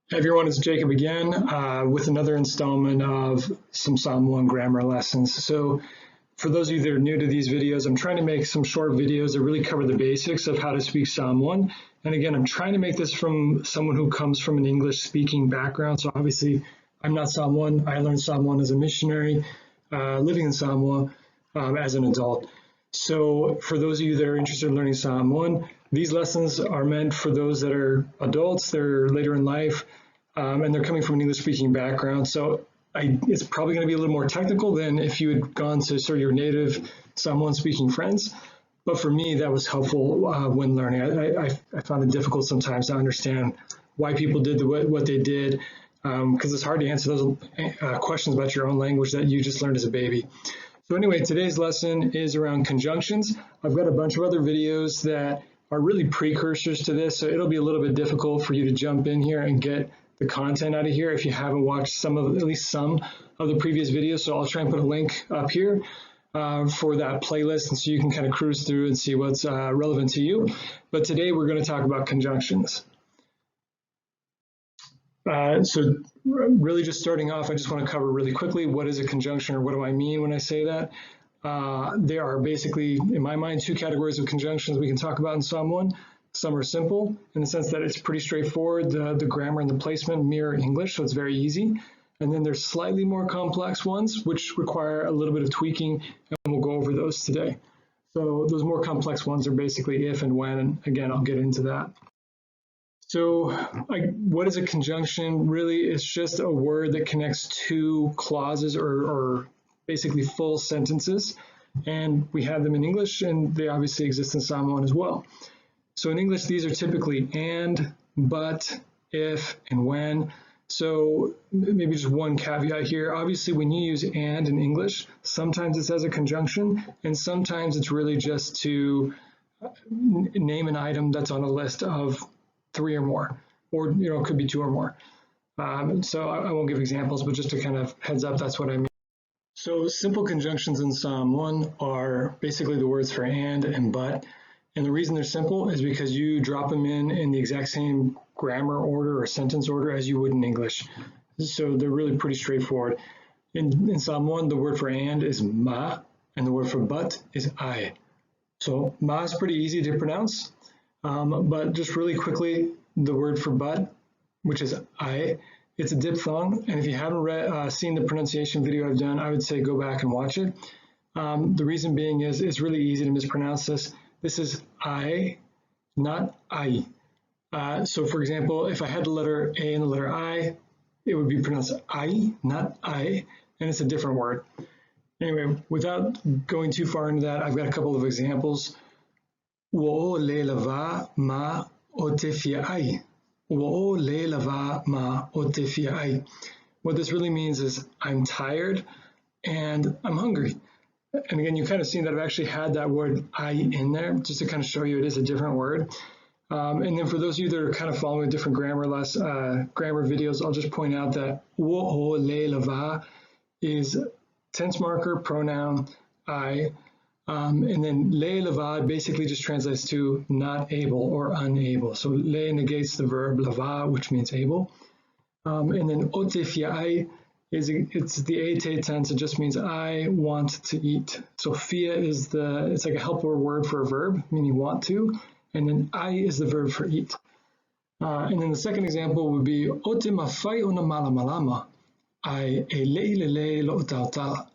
Hey everyone, it's Jacob again with another installment of some Samoan grammar lessons. So for those of you that are new to these videos, I'm trying to make some short videos that really cover the basics of how to speak Samoan. And again, I'm trying to make this from someone who comes from an English speaking background. So obviously I'm not Samoan. I learned Samoan as a missionary living in Samoa as an adult. So for those of you that are interested in learning Samoan, these lessons are meant for those that are adults, they're later in life, and they're coming from an English-speaking background. So it's probably going to be a little more technical than if you had gone to sort of your native Samoan-speaking friends. But for me, that was helpful when learning. I found it difficult sometimes to understand why people did what they did, because it's hard to answer those questions about your own language that you just learned as a baby. So anyway, today's lesson is around conjunctions. I've got a bunch of other videos that are really precursors to this, so it'll be a little bit difficult for you to jump in here and get the content out of here if you haven't watched at least some of the previous videos. So I'll try and put a link up here for that playlist, and so you can kind of cruise through and see what's relevant to you. But today we're going to talk about conjunctions. So really just starting off, I just want to cover really quickly, what is a conjunction, or what do I mean when I say that? There are basically, in my mind, two categories of conjunctions we can talk about in Samoan. Some are simple in the sense that it's pretty straightforward. The grammar and the placement mirror English, so it's very easy. And then there's slightly more complex ones, which require a little bit of tweaking, and we'll go over those today. So those more complex ones are basically if and when, and again, I'll get into that. So what is a conjunction? Really, it's just a word that connects two clauses or basically full sentences. And we have them in English, and they obviously exist in Samoan as well. So in English, these are typically and, but, if, and when. So maybe just one caveat here. Obviously, when you use and in English, sometimes it's as a conjunction, and sometimes it's really just to name an item that's on a list of 3 or more, or it could be 2 or more. So I won't give examples, but just to kind of heads up, that's what I mean. So simple conjunctions in Samoan are basically the words for and but. And the reason they're simple is because you drop them in the exact same grammar order or sentence order as you would in English. So they're really pretty straightforward. In Samoan, the word for and is ma, and the word for but is ai. So ma is pretty easy to pronounce. But just really quickly, the word for but, which is I, it's a diphthong. And if you haven't seen the pronunciation video I've done, I would say go back and watch it. The reason being is it's really easy to mispronounce this. This is I, not I. So for example, if I had the letter A and the letter I, it would be pronounced I, not I, and it's a different word. Anyway, without going too far into that, I've got a couple of examples. Wo le lava ma o te fiai. Wo le lava ma o te fiai. What this really means is I'm tired and I'm hungry. And again, you've kind of seen that I've actually had that word I in there just to kind of show you it is a different word. And then for those of you that are kind of following different grammar videos, I'll just point out that wo le lava is tense marker, pronoun, I. And then le lava basically just translates to not able or unable. So le negates the verb lava, which means able. And then o te fiai it's the ate tense. It just means I want to eat. So fia is it's like a helper word for a verb, meaning want to. And then I is the verb for eat. And then the second example would be o te mawhai o na malamalama. Ai e leilele lo tautala.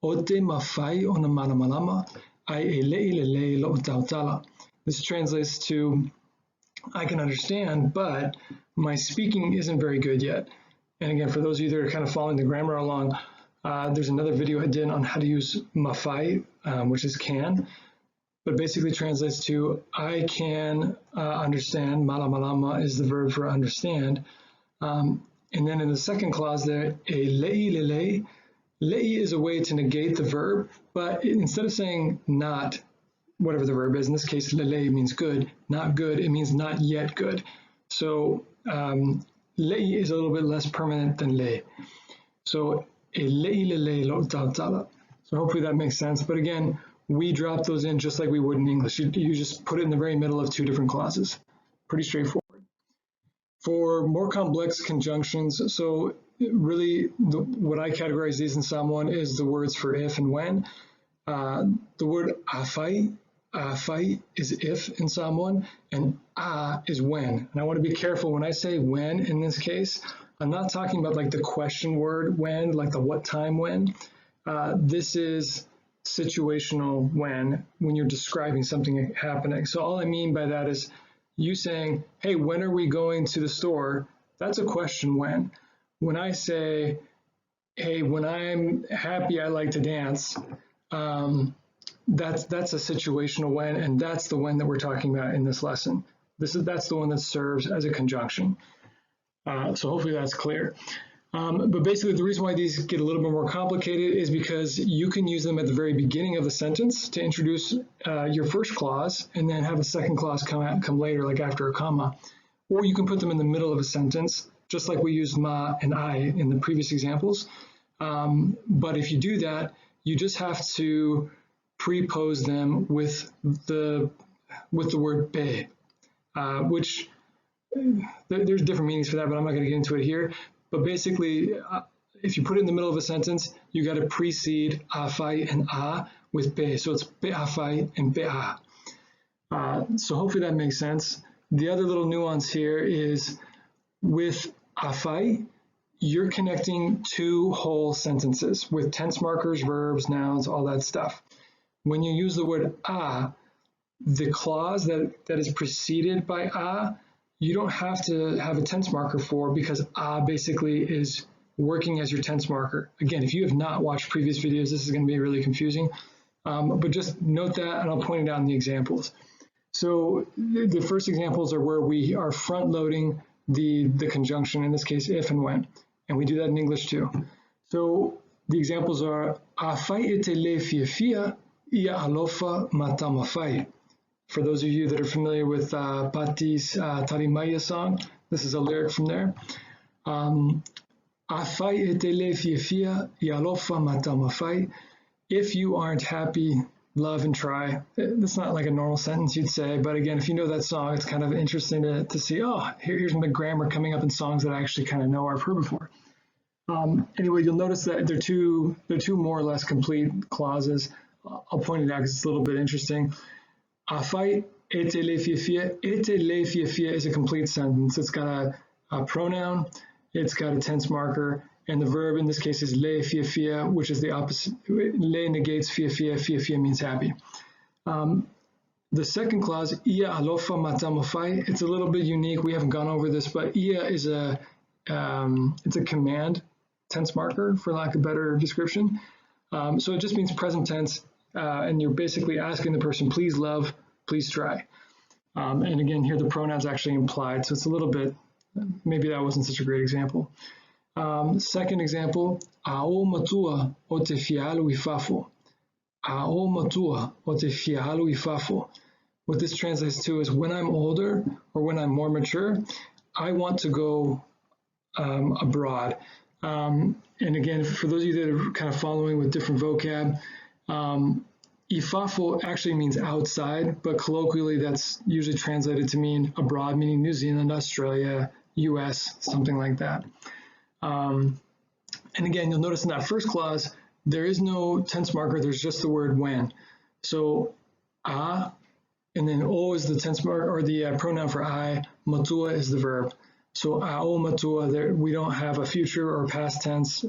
O te mawhai o na malamalama. Ai e leilele lo tautala. This translates to I can understand, but my speaking isn't very good yet. And again, for those of you that are kind of following the grammar along, there's another video I did on how to use mawhai, which is can, but basically translates to I can understand. Malamalama is the verb for understand. And then in the second clause there, e le'ilele, le'i is a way to negate the verb, but instead of saying not, whatever the verb is, in this case, lele means good, not good, it means not yet good. So le'i is a little bit less permanent than le. So e le'ilele lo tautala. So hopefully that makes sense. But again, we drop those in just like we would in English. You just put it in the very middle of two different clauses. Pretty straightforward. For more complex conjunctions, so really what I categorize these in Samoan is the words for if and when. The word afai is if in Samoan, and a is when. And I want to be careful when I say when in this case, I'm not talking about like the question word when, like the what time when. This is situational when you're describing something happening. So all I mean by that is you saying, hey, when are we going to the store? That's a question when. When I say, hey, when I'm happy, I like to dance, that's a situational when, and that's the when that we're talking about in this lesson. That's the one that serves as a conjunction. So hopefully that's clear. But basically the reason why these get a little bit more complicated is because you can use them at the very beginning of the sentence to introduce your first clause and then have a second clause come later, like after a comma. Or you can put them in the middle of a sentence, just like we used ma and I in the previous examples. But if you do that, you just have to prepose them with the word be, which there's different meanings for that, but I'm not going to get into it here. But basically, if you put it in the middle of a sentence, you got to precede afai and a with be. So it's be afai and be a. So hopefully that makes sense. The other little nuance here is with afai, you're connecting two whole sentences with tense markers, verbs, nouns, all that stuff. When you use the word a, the clause that is preceded by a, you don't have to have a tense marker for, because a basically is working as your tense marker. Again, if you have not watched previous videos, this is going to be really confusing, but just note that and I'll point it out in the examples. So the first examples are where we are front loading the conjunction, in this case, if and when, and we do that in English too. So the examples are, afai etele fiafia ia alofa matamafai. For those of you that are familiar with Pati's Tarimaya song, this is a lyric from there. Afai etele fiafia ia alofa matamafai. If you aren't happy, love and try. That's not like a normal sentence you'd say, but again, if you know that song, it's kind of interesting to see, oh, here's my grammar coming up in songs that I actually kind of know or I've heard before. Anyway, you'll notice that they're two more or less complete clauses. I'll point it out because it's a little bit interesting. Afai etele fiafia. Etele fiafia is a complete sentence. It's got a pronoun, it's got a tense marker, and the verb in this case is le fiafia, which is the opposite. Le negates fiafia. Fiafia means happy. The second clause, ia alofa matamafai, it's a little bit unique. We haven't gone over this, but ia is it's a command tense marker, for lack of a better description. So it just means present tense, and you're basically asking the person, please love, please try. And again, here the pronoun's actually implied, so it's a little bit, maybe that wasn't such a great example. Second example, ao matua o te fialo I fafo. Ao matua o te fialo I fafo. What this translates to is, when I'm older or when I'm more mature, I want to go abroad. And again, for those of you that are kind of following with different vocab, ifafo actually means outside, but colloquially that's usually translated to mean abroad, meaning New Zealand, Australia, US, something like that. And again, you'll notice in that first clause, there is no tense marker, there's just the word when. So a, and then o is the tense marker, or the pronoun for I, matua is the verb. So ao matua, there, we don't have a future or past tense.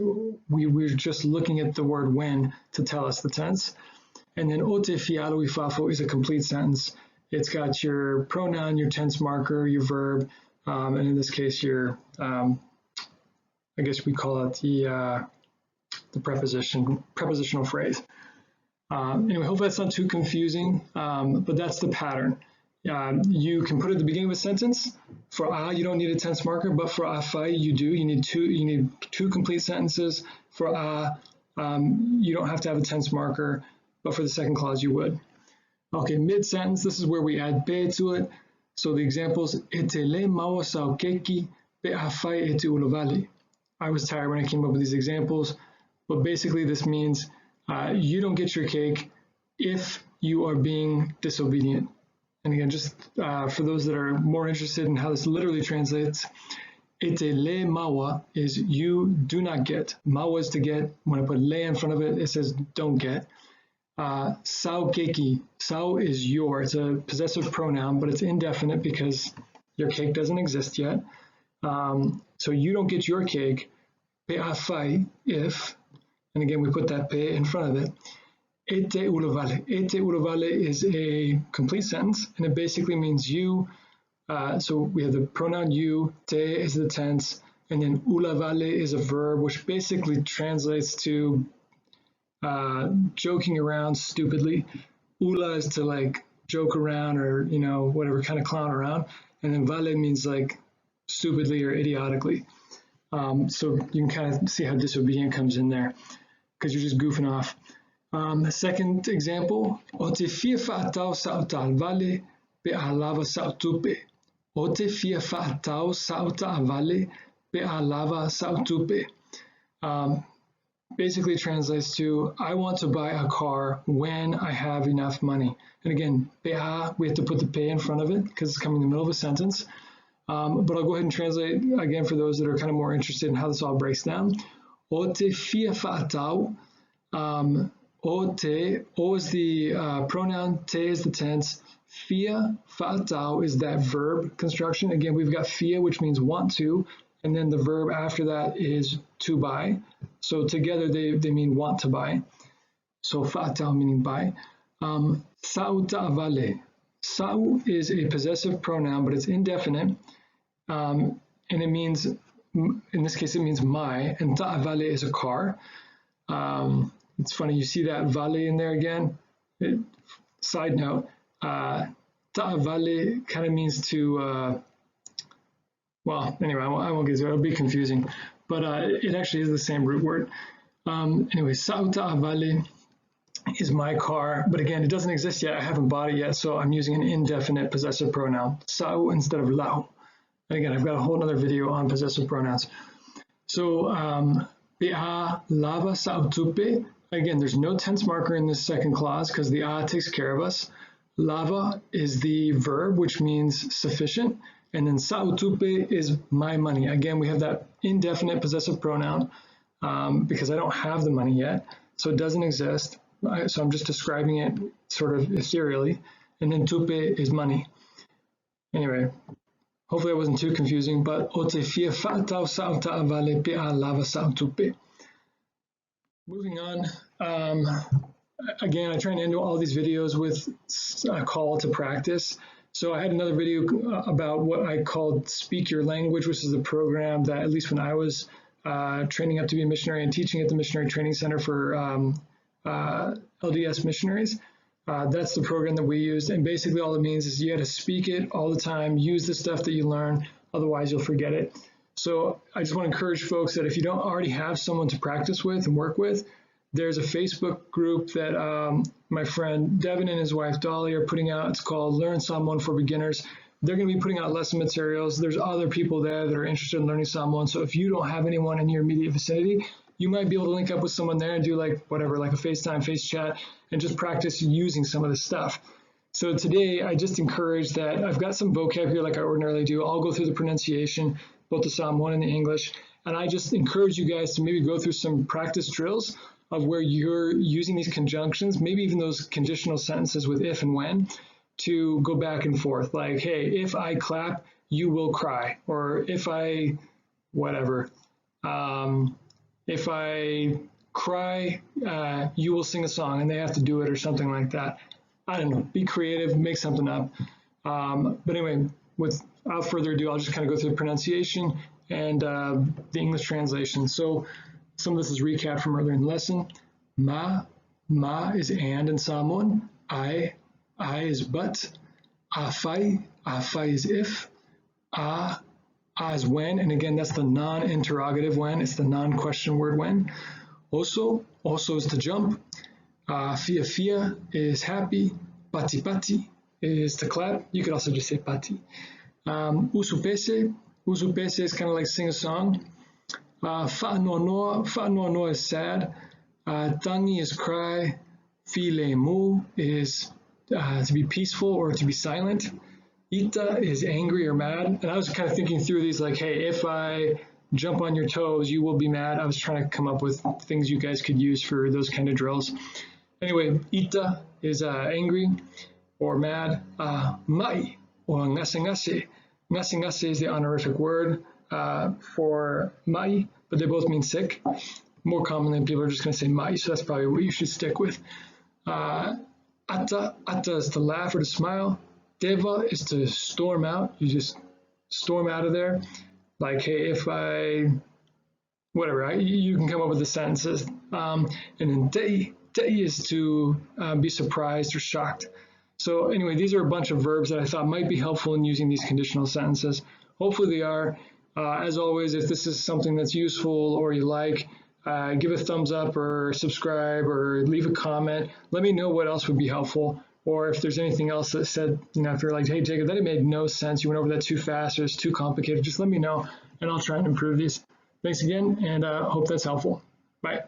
We're just looking at the word when to tell us the tense. And then o te fialo I fafo is a complete sentence. It's got your pronoun, your tense marker, your verb, and in this case, your, I guess we call it the prepositional phrase. Anyway, hopefully that's not too confusing, but that's the pattern. You can put it at the beginning of a sentence. For a, you don't need a tense marker, but for afai, you do. You need two complete sentences. For a, you don't have to have a tense marker, but for the second clause, you would. Okay, mid-sentence, this is where we add be to it. So the examples, etele mawasau keki be afai ete ulovali. I was tired when I came up with these examples, but basically this means you don't get your cake if you are being disobedient. And again, just for those that are more interested in how this literally translates, ete le mawa is you do not get. Mawa is to get. When I put le in front of it, it says don't get. Sao keki. Sao is your. It's a possessive pronoun, but it's indefinite because your cake doesn't exist yet. So you don't get your cake. Pe afai, if, and again, we put that pe in front of it. Ete ulavale. Ete ulavale is a complete sentence, and it basically means you. So we have the pronoun you, te is the tense, and then ulavale is a verb, which basically translates to joking around stupidly. Ula is to like joke around or, you know, whatever, kind of clown around. And then vale means like stupidly or idiotically. So you can kind of see how disobedient comes in there because you're just goofing off. The second example, o te fia whaatau sauta vale pe a lava sautupe. O te fia whaatau sauta vale pe a lava sautupe. Basically translates to, I want to buy a car when I have enough money. And again, pea, we have to put the pe in front of it because it's coming in the middle of a sentence. But I'll go ahead and translate again for those that are kind of more interested in how this all breaks down. O te fia whaatau. O te, o is the pronoun, te is the tense. Fia whaatau is that verb construction. Again, we've got fia, which means want to, and then the verb after that is to buy. So together they mean want to buy. So whaatau meaning buy. Sauta vale. Sau is a possessive pronoun, but it's indefinite. And it means, in this case, it means my, and ta vale is a car. It's funny, you see that vale in there again. Side note, ta vale kind of means to, well, anyway, I won't get to it, it'll be confusing. But it actually is the same root word. Anyway, sauta vale is my car, but again, it doesn't exist yet. I haven't bought it yet, so I'm using an indefinite possessive pronoun, sau instead of lau. And again, I've got a whole other video on possessive pronouns. So, pea lava sautupe. Again, there's no tense marker in this second clause because the a takes care of us. Lava is the verb, which means sufficient. And then sautupe is my money. Again, we have that indefinite possessive pronoun because I don't have the money yet, so it doesn't exist. So I'm just describing it sort of ethereally. And then tupe is money. Anyway, hopefully that wasn't too confusing, but o te fia whaatau sauta vale pe a lava sautupe. Moving on, again, I try to end all these videos with a call to practice. So I had another video about what I called Speak Your Language, which is a program that, at least when I was training up to be a missionary and teaching at the Missionary Training Center for LDS missionaries, that's the program that we used. And basically all it means is you got to speak it all the time, use the stuff that you learn, otherwise you'll forget it. So I just want to encourage folks that if you don't already have someone to practice with and work with, there's a Facebook group that my friend Devin and his wife Dolly are putting out. It's called Learn Psalm 1 for Beginners. They're going to be putting out lesson materials. There's other people there that are interested in learning Psalm 1. So if you don't have anyone in your immediate vicinity, you might be able to link up with someone there and do like whatever, like a FaceTime, face chat, and just practice using some of this stuff. So today I just encourage that I've got some vocab here like I ordinarily do. I'll go through the pronunciation, both the Psalm 1 and the English. And I just encourage you guys to maybe go through some practice drills of where you're using these conjunctions, maybe even those conditional sentences with if and when, to go back and forth. Like, hey, if I clap, you will cry. Or if I, whatever. If I cry, you will sing a song, and they have to do it or something like that. I don't know. Be creative, make something up. But anyway, without further ado, I'll just kind of go through the pronunciation and the English translation. So some of this is recap from earlier in the lesson. Ma is and in Samoan. I is but. Afai is if. A is when, and again, that's the non-interrogative when. It's the non-question word when. Also is to jump. Fia is happy. Pati is to clap. You could also just say pati. Usupese is kind of like sing a song. Fa'anoa is sad. Tangi is cry. Filemu is to be peaceful or to be silent. Ita is angry or mad. And I was kind of thinking through these like, hey, if I jump on your toes, you will be mad. I was trying to come up with things you guys could use for those kind of drills. Anyway, ita is angry or mad. Mai or ngase ngase. Ngase ngase is the honorific word for mai, but they both mean sick. More commonly, people are just going to say mai, so that's probably what you should stick with. Ata is to laugh or to smile. Deva is to storm out. You just storm out of there. Like, hey, if I, whatever, you can come up with the sentences. And then dei is to be surprised or shocked. So anyway, these are a bunch of verbs that I thought might be helpful in using these conditional sentences. Hopefully they are. As always, if this is something that's useful or you like, give a thumbs up or subscribe or leave a comment. Let me know what else would be helpful. Or if there's anything else that said, if you're like, hey, Jacob, that made no sense. You went over that too fast or it's too complicated. Just let me know and I'll try and improve these. Thanks again and hope that's helpful. Bye.